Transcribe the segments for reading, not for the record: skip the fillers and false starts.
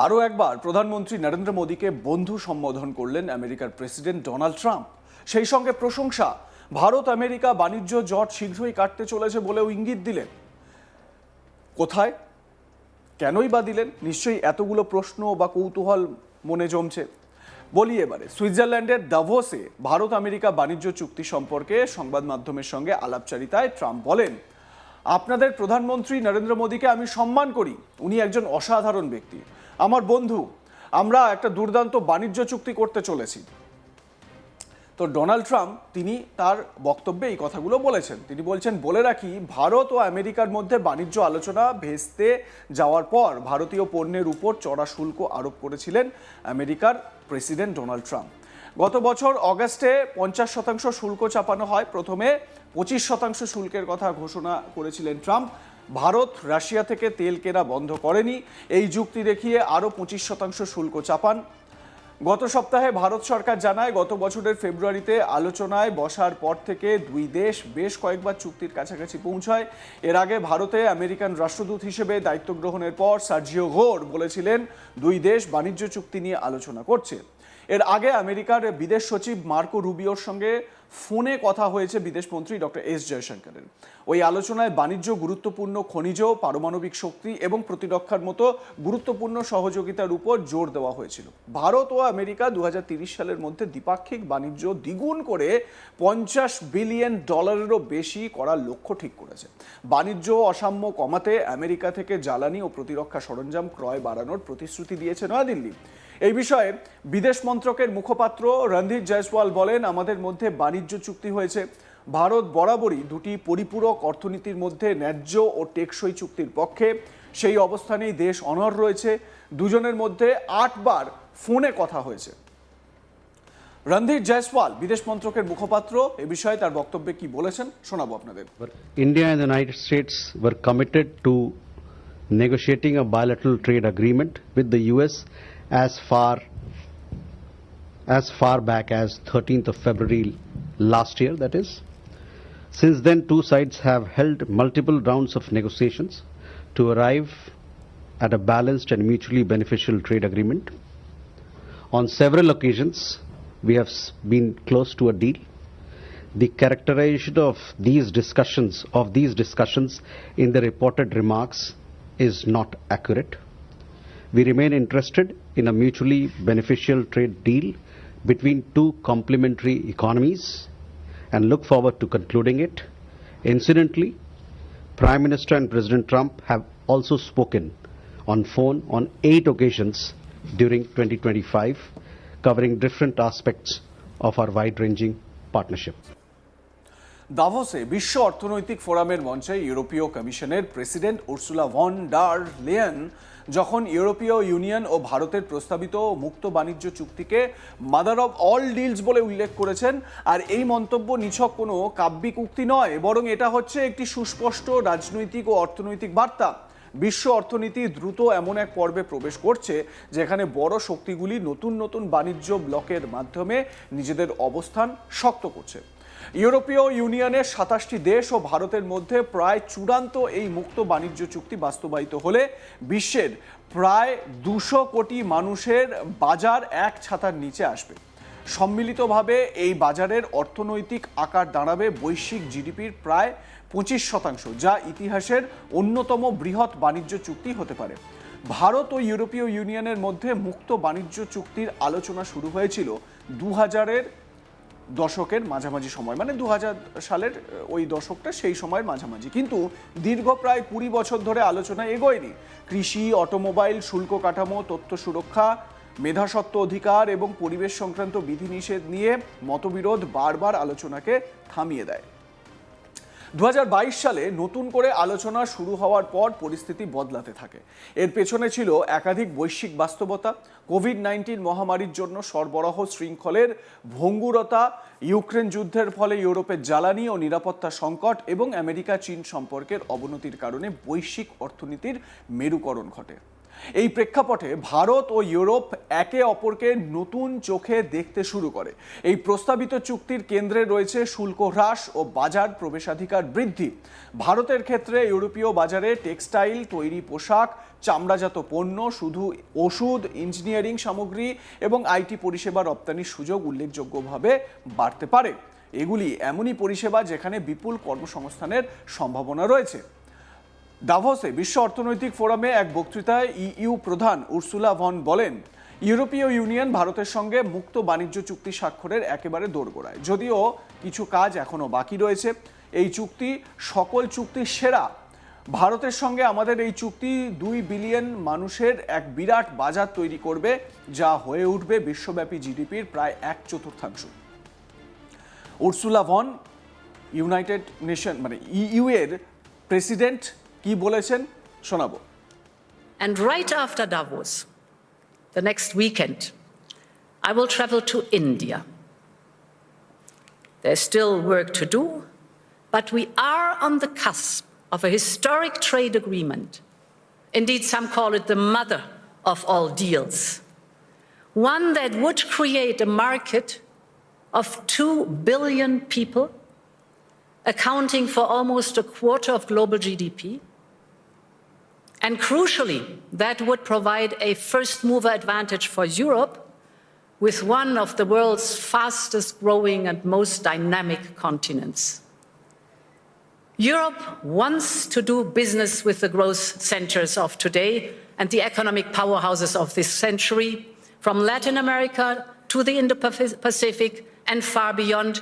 আরও একবার প্রধানমন্ত্রী নরেন্দ্র মোদীকে বন্ধু সম্বোধন করলেন আমেরিকার প্রেসিডেন্ট ডোনাল্ড ট্রাম্প। সেই সঙ্গে প্রশংসা, ভারত আমেরিকা বাণিজ্য জট শীঘ্রই কাটতে চলেছে বলেও ইঙ্গিত দিলেন। কোথায়, কেনই বা দিলেন? নিশ্চয়ই এতগুলো প্রশ্ন বা কৌতূহল মনে জমছে। বলি এবারে, সুইজারল্যান্ডের দাভোসে ভারত আমেরিকা বাণিজ্য চুক্তি সম্পর্কে সংবাদ মাধ্যমের সঙ্গে আলাপচারিতায় ট্রাম্প বলেন, আপনাদের প্রধানমন্ত্রী নরেন্দ্র মোদীকে আমি সম্মান করি। উনি একজন অসাধারণ ব্যক্তি, আমার বন্ধু। আমরা একটা দুর্দান্ত বাণিজ্য চুক্তি করতে চলেছি। তো ডোনাল্ড ট্রাম্প তিনি তার বক্তব্যে এই কথাগুলো বলেছেন। তিনি বলছেন, বলে রাখি, ভারত ও আমেরিকার মধ্যে বাণিজ্য আলোচনা ভেস্তে যাওয়ার পর ভারতীয় পণ্যের উপর চড়া শুল্ক আরোপ করেছিলেন আমেরিকার প্রেসিডেন্ট ডোনাল্ড ট্রাম্প। গত বছর অগাস্টে 50% শুল্ক চাপানো হয়। প্রথমে 25% শুল্কের কথা ঘোষণা করেছিলেন ট্রাম্প। ভারত রাশিয়া থেকে তেল কেনা বন্ধ করেনি। এই যুক্তি দেখিয়ে আরও 25% শুল্ক চাপান। গত সপ্তাহে ভারত সরকার জানায়, গত বছরের ফেব্রুয়ারিতে আলোচনায় বসার পর থেকে দুই দেশ বেশ কয়েকবার চুক্তির কাছাকাছি পৌঁছায়। এর আগে ভারতে আমেরিকান রাষ্ট্রদূত হিসেবে দায়িত্ব গ্রহণের পর সার্জিও ঘোর বলেছিলেন, দুই দেশ বাণিজ্য চুক্তি নিয়ে আলোচনা করছে। এর আগে আমেরিকার বিদেশ সচিব মার্কো রুবিওর সঙ্গে ফোনে কথা হয়েছে বিদেশমন্ত্রী ডক্টর এস জয়শঙ্করের। ওই আলোচনায় বাণিজ্য, গুরুত্বপূর্ণ খনিজ, পারমাণবিক শক্তি এবং প্রতিরক্ষার মতো গুরুত্বপূর্ণ সহযোগিতার উপর জোর দেওয়া হয়েছিল। ভারত ও আমেরিকা 2030 সালের মধ্যে দ্বিপাক্ষিক বাণিজ্য দ্বিগুণ করে $50 বিলিয়ন বেশি করার লক্ষ্য ঠিক করেছে। বাণিজ্য অসাম্য কমাতে আমেরিকা থেকে জ্বালানি ও প্রতিরক্ষা সরঞ্জাম ক্রয় বাড়ানোর প্রতিশ্রুতি দিয়েছে নয়াদিল্লি। এই বিষয়ে বিদেশ মন্ত্রকের মুখপাত্র রণধীর জয়সওয়াল বলেন, আমাদের মধ্যে বাণিজ্য চুক্তি হয়েছে। ভারত বরাবরই দুটি পরিপূরক অর্থনীতির মধ্যে ন্যায্য ও টেকসই চুক্তির পক্ষে। সেই অবস্থানেই দেশ অনড় রয়েছে। দুজনের মধ্যে 8 বার ফোনে কথা হয়েছে। রণধীর জয়সওয়াল বিদেশ মন্ত্রকের মুখপাত্র, এ বিষয়ে তার বক্তব্যে কি বলেছেন শোনাবো আপনাদের। India and the United States were committed to negotiating a bilateral trade agreement with the US as far back as 13th of February last year, that is. Since then, two sides have held multiple rounds of negotiations to arrive at a balanced and mutually beneficial trade agreement. On several occasions, we have been close to a deal. The characterization of these discussions in the reported remarks is not accurate. We remain interested in a mutually beneficial trade deal between two complementary economies and look forward to concluding it. Incidentally, Prime Minister and President Trump have also spoken on phone on 8 occasions during 2025, covering different aspects of our wide-ranging partnership. দাভোসে বিশ্ব অর্থনৈতিক ফোরামের মঞ্চে ইউরোপীয় কমিশনের president Ursula von der Leyen যখন ইউরোপীয় union ও ভারতের প্রস্তাবিত মুক্ত বাণিজ্য চুক্তিকে মাদার অব অল ডিলস বলে উল্লেখ করেছেন। আর এই মন্তব্য নিছক কোনো কাব্যিক উক্তি নয়, বরং এটা হচ্ছে একটি সুস্পষ্ট রাজনৈতিক ও অর্থনৈতিক বার্তা। বিশ্ব অর্থনীতি দ্রুত এমন এক পর্বে প্রবেশ করছে যেখানে বড় শক্তিগুলি নতুন নতুন বাণিজ্য ব্লকের মাধ্যমে নিজেদের অবস্থান শক্ত করছে। ইউরোপীয় ইউনিয়নের 27টি দেশ ও ভারতের মধ্যে প্রায় চূড়ান্ত এই মুক্ত বাণিজ্য চুক্তি বাস্তবায়িত হলে বিশ্বের প্রায় 200 কোটি মানুষের বাজার এক ছাতার নিচে আসবে। সম্মিলিতভাবে এই বাজারের অর্থনৈতিক আকার দাঁড়াবে বৈশ্বিক জিডিপির প্রায় 25%, যা ইতিহাসের অন্যতম বৃহৎ বাণিজ্য চুক্তি হতে পারে। ভারত ও ইউরোপীয় ইউনিয়নের মধ্যে মুক্ত বাণিজ্য চুক্তির আলোচনা শুরু হয়েছিল 2000-এর দশকের মাঝামাঝি সময়, মানে 2000 সালের ওই দশকটা, সেই সময়ের মাঝামাঝি। কিন্তু দীর্ঘ প্রায় 20 বছর ধরে আলোচনা এগোয়নি। কৃষি, অটোমোবাইল, শুল্ক কাঠামো, তথ্য সুরক্ষা, মেধাস্বত্ব অধিকার এবং পরিবেশ সংক্রান্ত বিধিনিষেধ নিয়ে মতবিরোধ বারবার আলোচনাকে থামিয়ে দেয়। 2022 সালে নতুন করে আলোচনা শুরু হওয়ার পর পরিস্থিতি বদলাতে থাকে। এর পেছনে ছিল একাধিক বৈশ্বিক বাস্তবতা, কোভিড-19 মহামারীর জন্য সরবরাহ শৃঙ্খলের ভঙ্গুরতা, ইউক্রেন যুদ্ধের ফলে ইউরোপের জ্বালানি ও নিরাপত্তা সংকট এবং আমেরিকা চীন সম্পর্কের অবনতির কারণে বৈশ্বিক অর্থনীতির মেরুকরণ ঘটে। এই প্রেক্ষাপটে ভারত ও ইউরোপ একে অপরকে নতুন চোখে দেখতে শুরু করে। এই প্রস্তাবিত চুক্তির কেন্দ্রে রয়েছে শুল্ক হ্রাস ও বাজার প্রবেশাধিকার বৃদ্ধি। ভারতের ক্ষেত্রে ইউরোপীয় বাজারে টেক্সটাইল, তৈরি পোশাক, চামড়াজাত পণ্য, শুধু ওষুধ, ইঞ্জিনিয়ারিং সামগ্রী এবং আইটি পরিষেবা রপ্তানির সুযোগ উল্লেখযোগ্যভাবে বাড়তে পারে। এগুলি এমনই পরিষেবা যেখানে বিপুল কর্মসংস্থানের সম্ভাবনা রয়েছে। দাভোসে বিশ্ব অর্থনৈতিক ফোরামে এক বক্তৃতায় ইইউ প্রধান উর্সুলা ভন বলেন, ইউরোপীয় ইউনিয়ন ভারতের সঙ্গে মুক্ত বাণিজ্য চুক্তি স্বাক্ষরের একেবারে দোরগোড়ায়। যদিও কিছু কাজ এখনো বাকি রয়েছে। এই চুক্তি সকল চুক্তির সেরা। ভারতের সঙ্গে আমাদের এই চুক্তি 2 বিলিয়ন মানুষের এক বিরাট বাজার তৈরি করবে, যা হয়ে উঠবে বিশ্বব্যাপী জিডিপির প্রায় 1/4। উর্সুলা ভন ইউনাইটেড নেশন মানে ইইউ এর প্রেসিডেন্ট কি বলেছেন শোনাবো। And right after Davos, the next weekend, I will travel to India. There's still work to do, but we are on the cusp of a historic trade agreement. Indeed, some call it the mother of all deals. One that would create a market of 2 billion people, accounting for almost a quarter of global GDP. And crucially, that would provide a first mover advantage for Europe, with one of the world's fastest growing and most dynamic continents. Europe wants to do business with the growth centers of today and the economic powerhouses of this century, from Latin America to the Indo-Pacific and far beyond.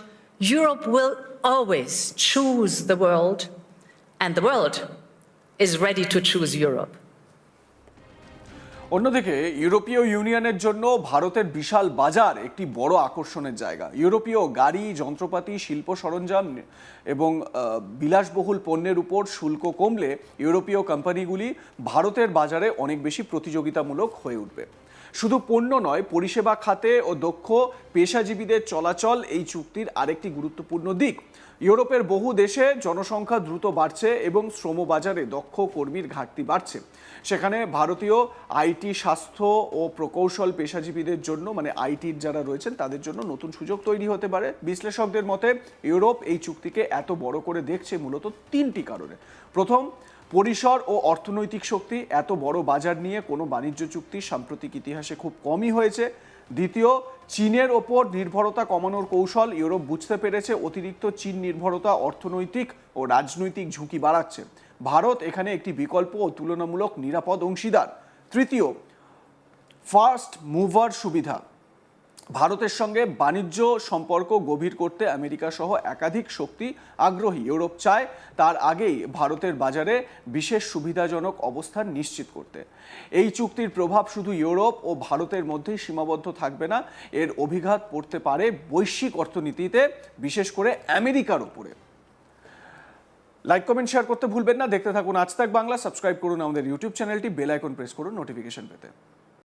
Europe will always choose the world, and the world is ready to choose Europe. অন্যদিকে ইউরোপীয় ইউনিয়নের জন্য ভারতের বিশাল বাজার একটি বড় আকর্ষণের জায়গা। ইউরোপীয় গাড়ি, যন্ত্রপাতি, শিল্প সরঞ্জাম এবং বিলাসবহুল পণ্যের উপর শুল্ক কমলে ইউরোপীয় কোম্পানিগুলি ভারতের বাজারে অনেক বেশি প্রতিযোগিতামূলক হয়ে উঠবে। শুধু পণ্য নয়, পরিষেবা খাতে ও দক্ষ পেশাজীবীদের চলাচল এই চুক্তির আরেকটি গুরুত্বপূর্ণ দিক। ইউরোপের বহু দেশে জনসংখ্যা দ্রুত বাড়ছে এবং শ্রমবাজারে দক্ষ কর্মীর ঘাটতি বাড়ছে। সেখানে ভারতীয় আইটি, স্বাস্থ্য ও প্রকৌশল পেশাজীবীদের জন্য মানে আইটির যারা রয়েছেন তাদের জন্য নতুন সুযোগ তৈরি হতে পারে। বিশ্লেষকদের মতে ইউরোপ এই চুক্তিকে এত বড় করে দেখছে মূলত 3টি কারণে। প্রথম, পরিসর ও অর্থনৈতিক শক্তি। এত বড় বাজার নিয়ে কোনো বাণিজ্য চুক্তি সাম্প্রতিক ইতিহাসে খুব কমই হয়েছে। দ্বিতীয়, চীনের ওপর নির্ভরতা কমানোর কৌশল। ইউরোপ বুঝতে পেরেছে অতিরিক্ত চীন নির্ভরতা অর্থনৈতিক ও রাজনৈতিক ঝুঁকি বাড়াচ্ছে। ভারত এখানে একটি বিকল্প ও তুলনামূলক নিরাপদ অংশীদার। তৃতীয়, ফার্স্ট মুভার সুবিধা। ভারতের সঙ্গে বাণিজ্য সম্পর্ক গভীর করতে আমেরিকা সহ একাধিক শক্তি আগ্রহী। ইউরোপ চায় তার আগেই ভারতের বাজারে বিশেষ সুবিধাজনক অবস্থান নিশ্চিত করতে। এই চুক্তির প্রভাব শুধু ইউরোপ ও ভারতের মধ্যেই সীমাবদ্ধ থাকবে না, এর অভিঘাত পড়তে পারে বৈশ্বিক অর্থনীতিতে, বিশেষ করে আমেরিকার উপরে। লাইক, কমেন্ট, শেয়ার করতে ভুলবেন না। দেখতে থাকুন আজ তাক বাংলা। সাবস্ক্রাইব করুন আমাদের ইউটিউব চ্যানেলটি, বেল আইকন প্রেস করুন নোটিফিকেশন পেতে।